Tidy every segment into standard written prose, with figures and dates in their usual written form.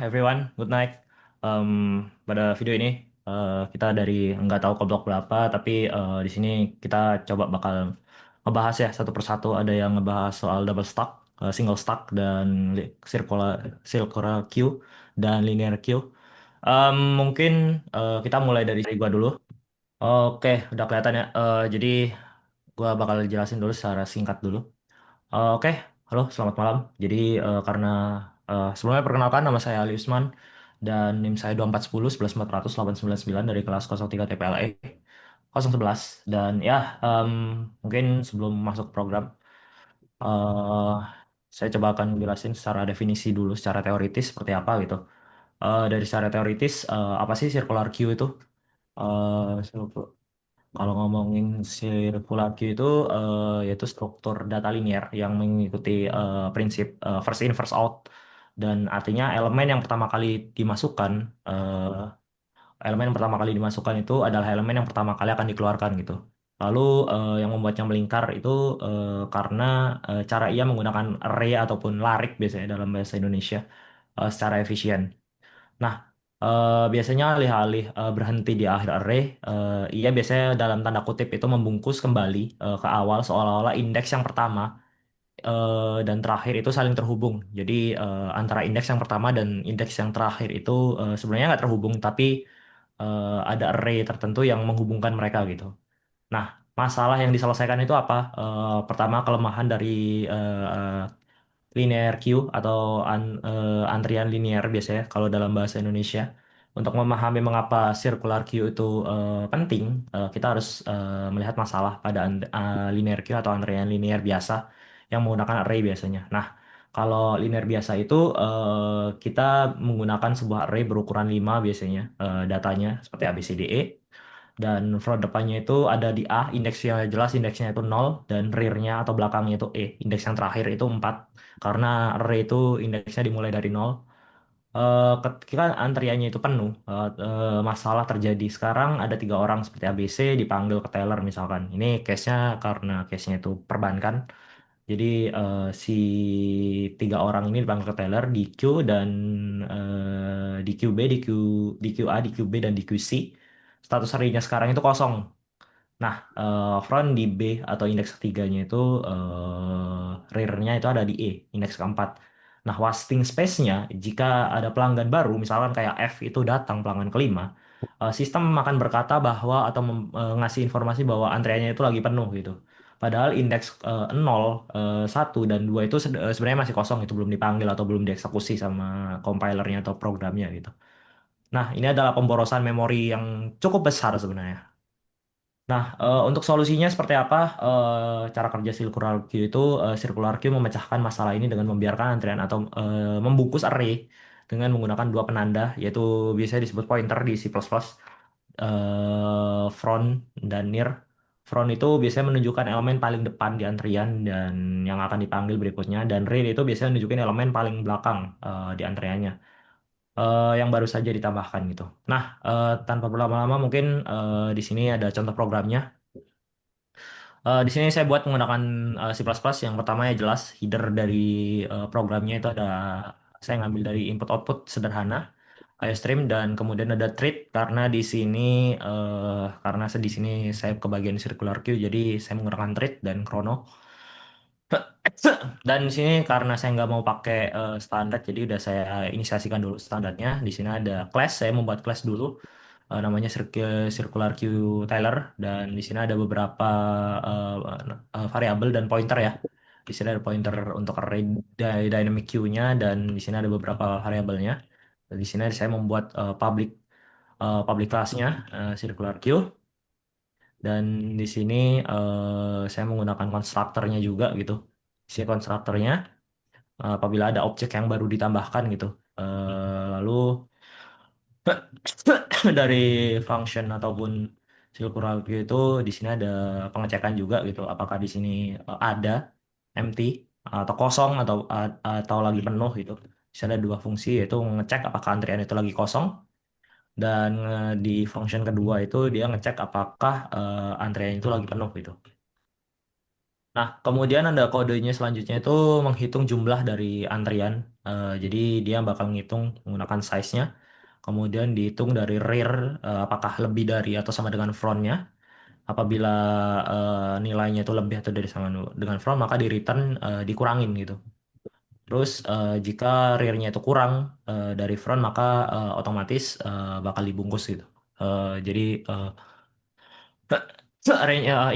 everyone, good night. Em, Pada video ini kita dari nggak tahu ke blok berapa, tapi di sini kita coba bakal ngebahas ya satu persatu. Ada yang ngebahas soal double stack, single stack, dan circular circular queue dan linear queue. Mungkin kita mulai dari gua dulu. Oke, udah kelihatan ya. Jadi gua bakal jelasin dulu secara singkat dulu. Oke, halo, selamat malam. Jadi karena sebelumnya perkenalkan nama saya Ali Usman dan NIM saya 2410 11400 899 dari kelas 03 TPLE 011. Dan ya, mungkin sebelum masuk program, eh saya coba akan jelasin secara definisi dulu, secara teoritis seperti apa gitu. Dari secara teoritis, apa sih circular queue itu? Kalau ngomongin circular queue itu yaitu struktur data linear yang mengikuti prinsip first in first out, dan artinya elemen yang pertama kali dimasukkan itu adalah elemen yang pertama kali akan dikeluarkan gitu. Lalu yang membuatnya melingkar itu karena cara ia menggunakan array ataupun larik biasanya dalam bahasa Indonesia secara efisien. Nah, biasanya alih-alih berhenti di akhir array, ia biasanya dalam tanda kutip itu membungkus kembali ke awal seolah-olah indeks yang pertama dan terakhir itu saling terhubung. Jadi antara indeks yang pertama dan indeks yang terakhir itu sebenarnya nggak terhubung, tapi ada array tertentu yang menghubungkan mereka gitu. Nah, masalah yang diselesaikan itu apa? Pertama, kelemahan dari eh, linear queue atau antrian linear biasanya kalau dalam bahasa Indonesia. Untuk memahami mengapa circular queue itu penting, kita harus melihat masalah pada linear queue atau antrian linear biasa yang menggunakan array biasanya. Nah, kalau linear biasa itu kita menggunakan sebuah array berukuran 5 biasanya datanya seperti A, B, C, D, E. Dan front depannya itu ada di A, indeksnya jelas indeksnya itu 0, dan rear-nya atau belakangnya itu E, indeks yang terakhir itu 4. Karena array itu indeksnya dimulai dari 0. Ketika antriannya itu penuh, masalah terjadi. Sekarang ada 3 orang seperti ABC dipanggil ke teller misalkan. Ini case-nya karena case-nya itu perbankan. Jadi si 3 orang ini dipanggil ke teller di Q dan di QB, di QA, di QB, dan di QC. Status harinya sekarang itu kosong. Nah, front di B atau indeks ketiganya itu rear-nya itu ada di E, indeks keempat. Nah, wasting space-nya jika ada pelanggan baru, misalkan kayak F itu datang pelanggan kelima, sistem akan berkata bahwa atau ngasih informasi bahwa antreannya itu lagi penuh gitu. Padahal indeks 0, 1, dan 2 itu sebenarnya masih kosong, itu belum dipanggil atau belum dieksekusi sama compilernya atau programnya gitu. Nah, ini adalah pemborosan memori yang cukup besar sebenarnya. Nah, untuk solusinya seperti apa? Cara kerja circular queue itu, circular queue memecahkan masalah ini dengan membiarkan antrian atau membungkus array dengan menggunakan dua penanda, yaitu biasanya disebut pointer di C++, front dan near. Front itu biasanya menunjukkan elemen paling depan di antrian dan yang akan dipanggil berikutnya, dan rear itu biasanya menunjukkan elemen paling belakang di antriannya yang baru saja ditambahkan gitu. Nah, tanpa berlama-lama mungkin di sini ada contoh programnya. Di sini saya buat menggunakan C++. Yang pertama ya jelas header dari programnya itu ada, saya ngambil dari input output sederhana IOStream, dan kemudian ada treat karena di sini di sini saya kebagian circular queue, jadi saya menggunakan treat dan chrono. Dan di sini karena saya nggak mau pakai standar, jadi udah saya inisiasikan dulu standarnya. Di sini ada class, saya membuat class dulu namanya circular queue Tyler, dan di sini ada beberapa variabel dan pointer ya. Di sini ada pointer untuk array dynamic queue-nya, dan di sini ada beberapa variabelnya. Dan di sini saya membuat public class-nya circular queue, dan di sini saya menggunakan konstruktornya juga gitu. Isi konstruktornya apabila ada objek yang baru ditambahkan gitu. Lalu dari function ataupun circular queue itu di sini ada pengecekan juga gitu. Apakah di sini ada empty atau kosong atau lagi penuh gitu. Di sini ada dua fungsi, yaitu mengecek apakah antrian itu lagi kosong, dan di function kedua itu dia ngecek apakah antrian itu lagi penuh gitu. Nah, kemudian ada kodenya selanjutnya itu menghitung jumlah dari antrian. Jadi dia bakal ngitung menggunakan size-nya. Kemudian dihitung dari rear, apakah lebih dari atau sama dengan front-nya. Apabila nilainya itu lebih atau dari sama dengan front, maka di return dikurangin gitu. Terus jika rear-nya itu kurang dari front, maka otomatis bakal dibungkus gitu. Jadi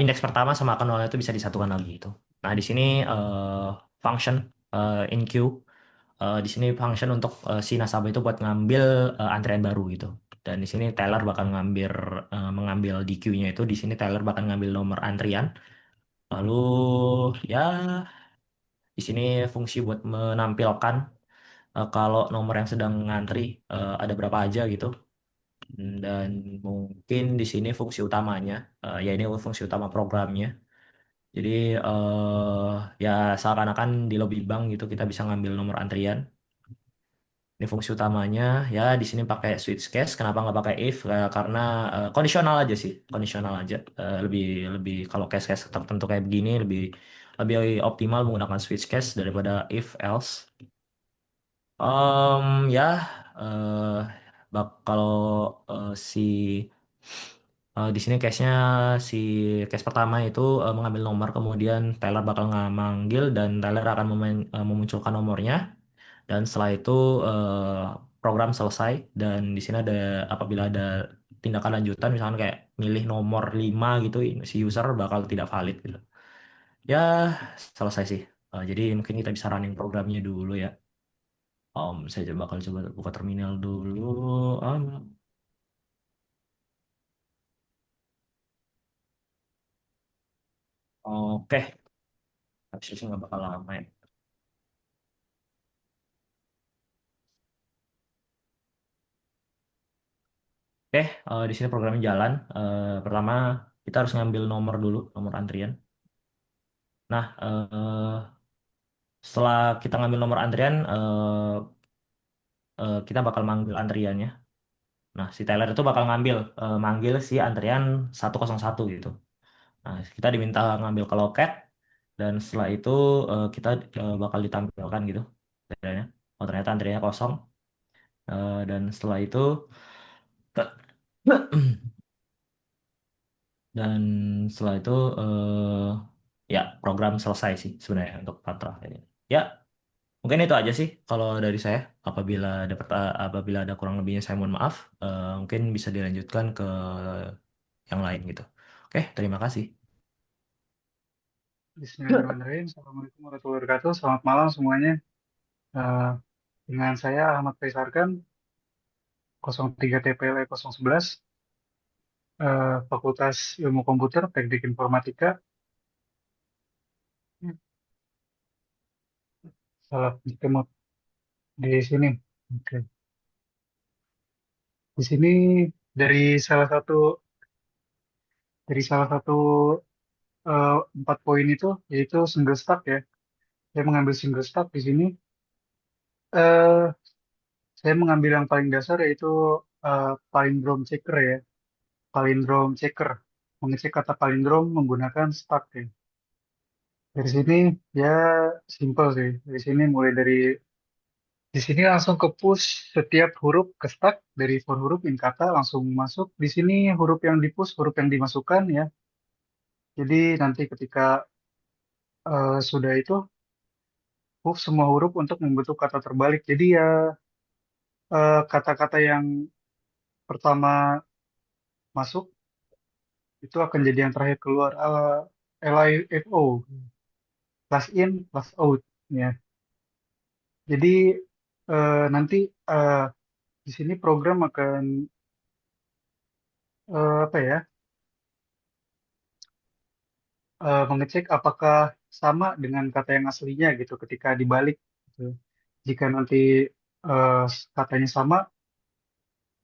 indeks pertama sama akar nolnya itu bisa disatukan lagi gitu. Nah, di sini function in queue. Di sini function untuk si nasabah itu buat ngambil antrian baru gitu. Dan di sini teller bakal mengambil di queue-nya itu. Di sini teller bakal ngambil nomor antrian. Lalu ya di sini fungsi buat menampilkan kalau nomor yang sedang ngantri ada berapa aja gitu. Dan mungkin di sini fungsi utamanya, ya ini fungsi utama programnya. Jadi ya seakan-akan di lobby bank gitu kita bisa ngambil nomor antrian. Ini fungsi utamanya. Ya di sini pakai switch case. Kenapa nggak pakai if? Karena kondisional aja sih, kondisional aja. Lebih lebih kalau case-case tertentu kayak begini lebih lebih optimal menggunakan switch case daripada if else. Ya eh kalau si di sini case-nya si case pertama itu mengambil nomor kemudian Tyler bakal manggil dan Tyler akan memunculkan nomornya dan setelah itu program selesai dan di sini ada apabila ada tindakan lanjutan misalkan kayak milih nomor 5 gitu si user bakal tidak valid gitu. Ya selesai sih. Jadi mungkin kita bisa running programnya dulu ya. Saya bakal coba buka terminal dulu. Um, oke, habis itu nggak bakal lama ya. Oke, di sini programnya jalan. Pertama, kita harus ngambil nomor dulu, nomor antrian. Nah, setelah kita ngambil nomor antrian, kita bakal manggil antriannya. Nah, si Tyler itu bakal manggil si antrian 101 gitu. Nah, kita diminta ngambil ke loket, dan setelah itu kita bakal ditampilkan gitu. Antriannya. Oh, ternyata antriannya kosong. Dan setelah itu, dan setelah itu ya program selesai sih sebenarnya untuk Patra ini. Ya, mungkin itu aja sih kalau dari saya. Apabila ada kurang lebihnya saya mohon maaf. Mungkin bisa dilanjutkan ke yang lain gitu. Oke, terima kasih. Bismillahirrahmanirrahim. Assalamualaikum warahmatullahi wabarakatuh. Selamat malam semuanya. Eh, dengan saya Ahmad Faisarkan, 03 TPLE 011, Fakultas Ilmu Komputer, Teknik Informatika. Salah ketemu di sini. Oke. Di sini dari salah satu dari salah satu 4 poin itu, yaitu single stack ya. Saya mengambil single stack di sini. Eh, saya mengambil yang paling dasar yaitu palindrome checker ya. Palindrome checker, mengecek kata palindrome menggunakan stack ya. Dari sini ya simple sih. Dari sini mulai dari di sini langsung ke push setiap huruf ke stack dari for huruf in kata langsung masuk. Di sini huruf yang di push, huruf yang dimasukkan ya. Jadi nanti ketika sudah itu push semua huruf untuk membentuk kata terbalik. Jadi ya kata-kata yang pertama masuk itu akan jadi yang terakhir keluar. LIFO, last in, last out ya. Jadi nanti eh, di sini program akan apa ya mengecek apakah sama dengan kata yang aslinya gitu ketika dibalik. Gitu. Jika nanti eh, katanya sama,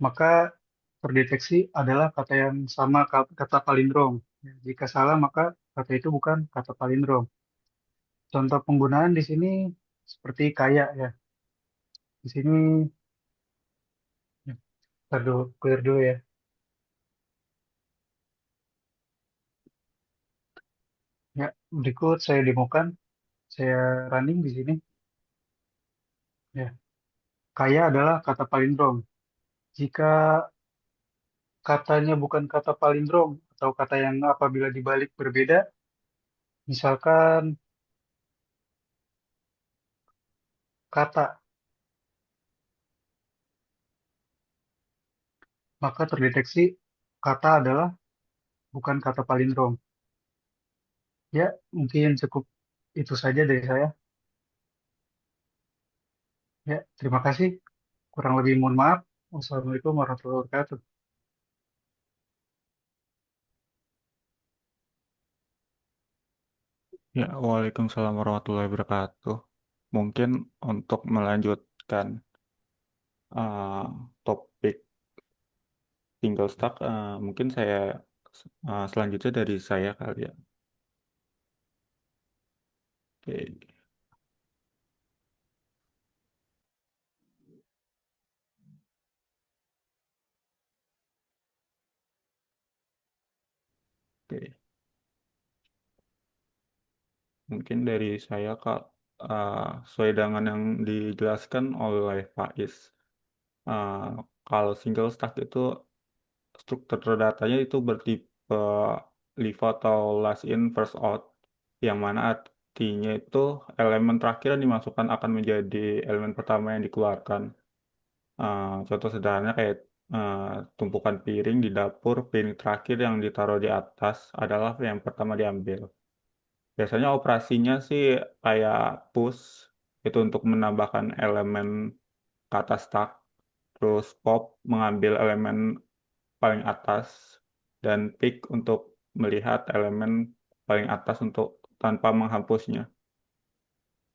maka terdeteksi adalah kata yang sama kata palindrom. Jika salah, maka kata itu bukan kata palindrom. Contoh penggunaan di sini seperti kayak ya. Di sini, ya, ntar dulu, clear dulu ya. Ya, berikut saya demokan, saya running di sini. Ya, kaya adalah kata palindrom. Jika katanya bukan kata palindrom atau kata yang apabila dibalik berbeda, misalkan kata, maka terdeteksi kata adalah bukan kata palindrom. Ya, mungkin cukup itu saja dari saya. Ya, terima kasih. Kurang lebih mohon maaf. Wassalamualaikum warahmatullahi wabarakatuh. Ya, Waalaikumsalam warahmatullahi wabarakatuh. Mungkin untuk melanjutkan uh, topik single stack, mungkin saya selanjutnya dari saya kali ya. Oke, oke. Mungkin dari saya Kak, sesuai dengan yang dijelaskan oleh Faiz, uh, kalau single stack itu struktur datanya itu bertipe leave atau last in first out, yang mana artinya itu elemen terakhir yang dimasukkan akan menjadi elemen pertama yang dikeluarkan. Contoh sederhananya kayak eh, tumpukan piring di dapur, piring terakhir yang ditaruh di atas adalah yang pertama diambil. Biasanya operasinya sih kayak push, itu untuk menambahkan elemen kata stack, terus pop mengambil elemen paling atas, dan pick untuk melihat elemen paling atas untuk tanpa menghapusnya.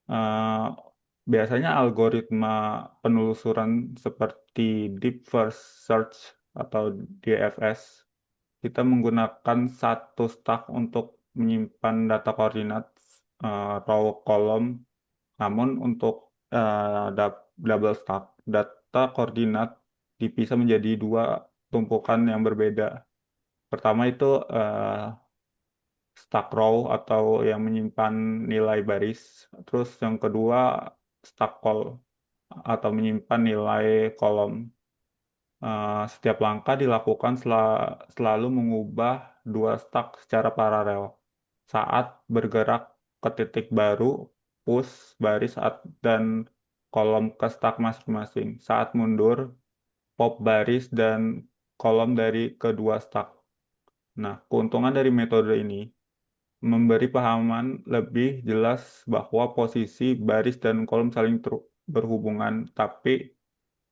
Eh, Biasanya algoritma penelusuran seperti Deep First Search atau DFS, kita menggunakan satu stack untuk menyimpan data koordinat row column, namun untuk double stack, data koordinat dipisah menjadi dua tumpukan yang berbeda. Pertama itu stack row atau yang menyimpan nilai baris. Terus yang kedua stack call atau menyimpan nilai kolom. Setiap langkah dilakukan selalu mengubah dua stack secara paralel. Saat bergerak ke titik baru, push baris dan kolom ke stack masing-masing. Saat mundur, pop baris dan kolom dari kedua stack. Nah, keuntungan dari metode ini memberi pahaman lebih jelas bahwa posisi baris dan kolom saling berhubungan, tapi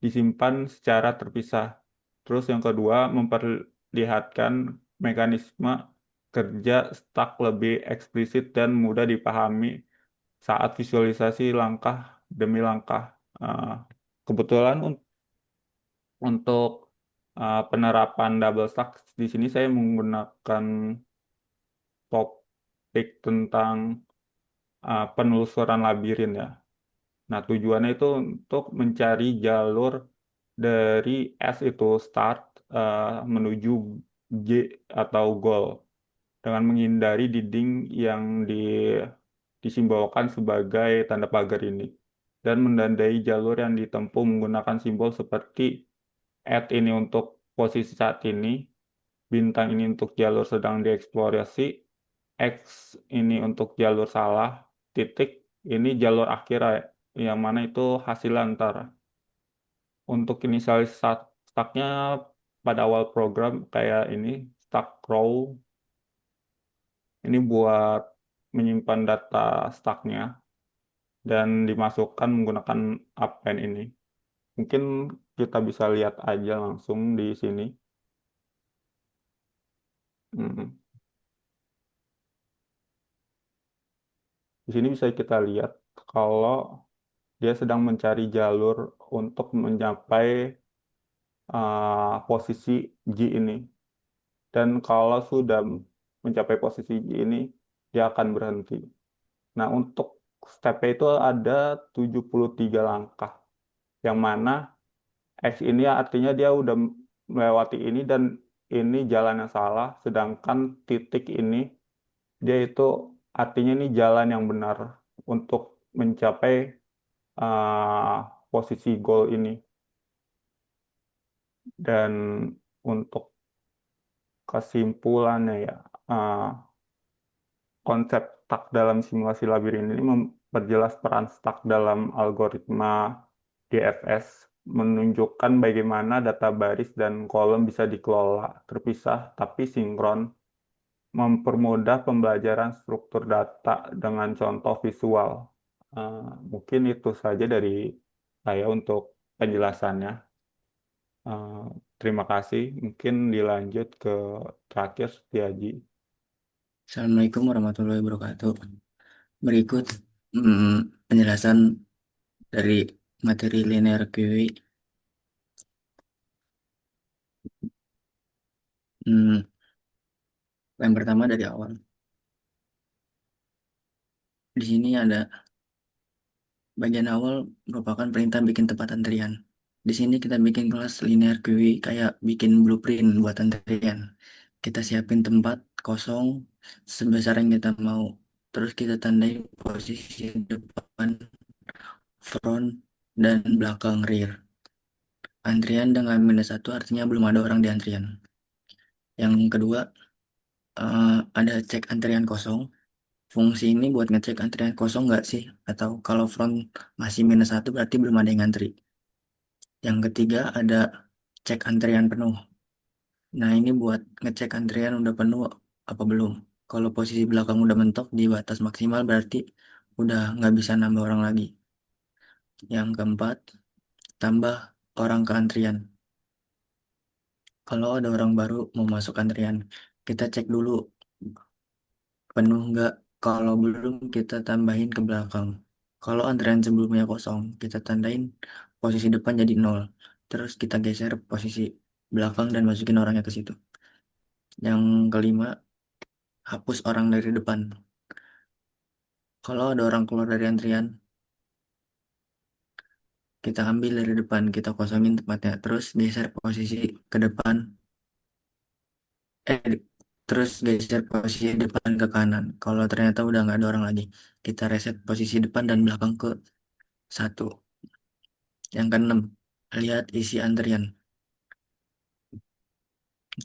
disimpan secara terpisah. Terus yang kedua, memperlihatkan mekanisme kerja stack lebih eksplisit dan mudah dipahami saat visualisasi langkah demi langkah. Eh, Kebetulan untuk penerapan double stack di sini saya menggunakan topik tentang penelusuran labirin ya. Nah, tujuannya itu untuk mencari jalur dari S itu start menuju G atau goal dengan menghindari dinding yang disimbolkan sebagai tanda pagar ini dan menandai jalur yang ditempuh menggunakan simbol seperti at ini untuk posisi saat ini, bintang ini untuk jalur sedang dieksplorasi, X ini untuk jalur salah, titik ini jalur akhir ya, yang mana itu hasil antara. Untuk inisialis stacknya pada awal program kayak ini, stack row, ini buat menyimpan data stacknya dan dimasukkan menggunakan append ini. Mungkin kita bisa lihat aja langsung di sini. Hmm. Di sini bisa kita lihat kalau dia sedang mencari jalur untuk mencapai posisi G ini. Dan kalau sudah mencapai posisi G ini, dia akan berhenti. Nah, untuk step itu ada 73 langkah. Yang mana X ini artinya dia udah melewati ini dan ini jalan yang salah. Sedangkan titik ini, dia itu artinya ini jalan yang benar untuk mencapai posisi goal ini. Dan untuk kesimpulannya ya, uh, konsep stuck dalam simulasi labirin ini memperjelas peran stuck dalam algoritma DFS, menunjukkan bagaimana data baris dan kolom bisa dikelola terpisah tapi sinkron, mempermudah pembelajaran struktur data dengan contoh visual. Eh, Mungkin itu saja dari saya untuk penjelasannya. Eh, Terima kasih. Mungkin dilanjut ke terakhir Setiaji. Assalamualaikum warahmatullahi wabarakatuh. Berikut penjelasan dari materi linear QI. Hmm, yang pertama dari awal. Di sini ada bagian awal merupakan perintah bikin tempat antrian. Di sini kita bikin kelas linear QI kayak bikin blueprint buat antrian. Kita siapin tempat kosong sebesar yang kita mau. Terus kita tandai posisi depan, front, dan belakang rear. Antrian dengan -1 artinya belum ada orang di antrian. Yang kedua, ada cek antrian kosong. Fungsi ini buat ngecek antrian kosong nggak sih? Atau kalau front masih -1 berarti belum ada yang ngantri. Yang ketiga, ada cek antrian penuh. Nah, ini buat ngecek antrian udah penuh apa belum. Kalau posisi belakang udah mentok di batas maksimal berarti udah nggak bisa nambah orang lagi. Yang keempat, tambah orang ke antrian. Kalau ada orang baru mau masuk antrian, kita cek dulu penuh nggak. Kalau belum, kita tambahin ke belakang. Kalau antrian sebelumnya kosong, kita tandain posisi depan jadi 0. Terus kita geser posisi belakang dan masukin orangnya ke situ. Yang kelima, hapus orang dari depan. Kalau ada orang keluar dari antrian, kita ambil dari depan, kita kosongin tempatnya. Terus geser posisi ke depan, eh terus geser posisi depan ke kanan. Kalau ternyata udah nggak ada orang lagi, kita reset posisi depan dan belakang ke 1. Yang keenam, lihat isi antrian.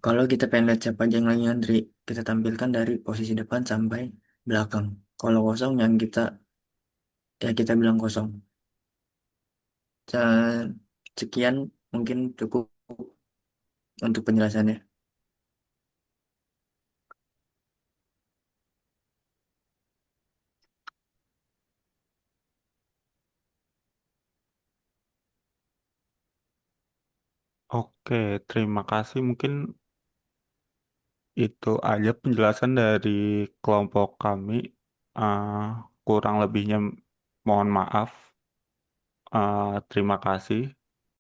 Kalau kita pengen lihat siapa aja yang lagi ngantri, kita tampilkan dari posisi depan sampai belakang. Kalau kosong, yang kita bilang kosong. Dan sekian mungkin cukup untuk penjelasannya. Oke, terima kasih. Mungkin itu aja penjelasan dari kelompok kami. Kurang lebihnya mohon maaf. Terima kasih.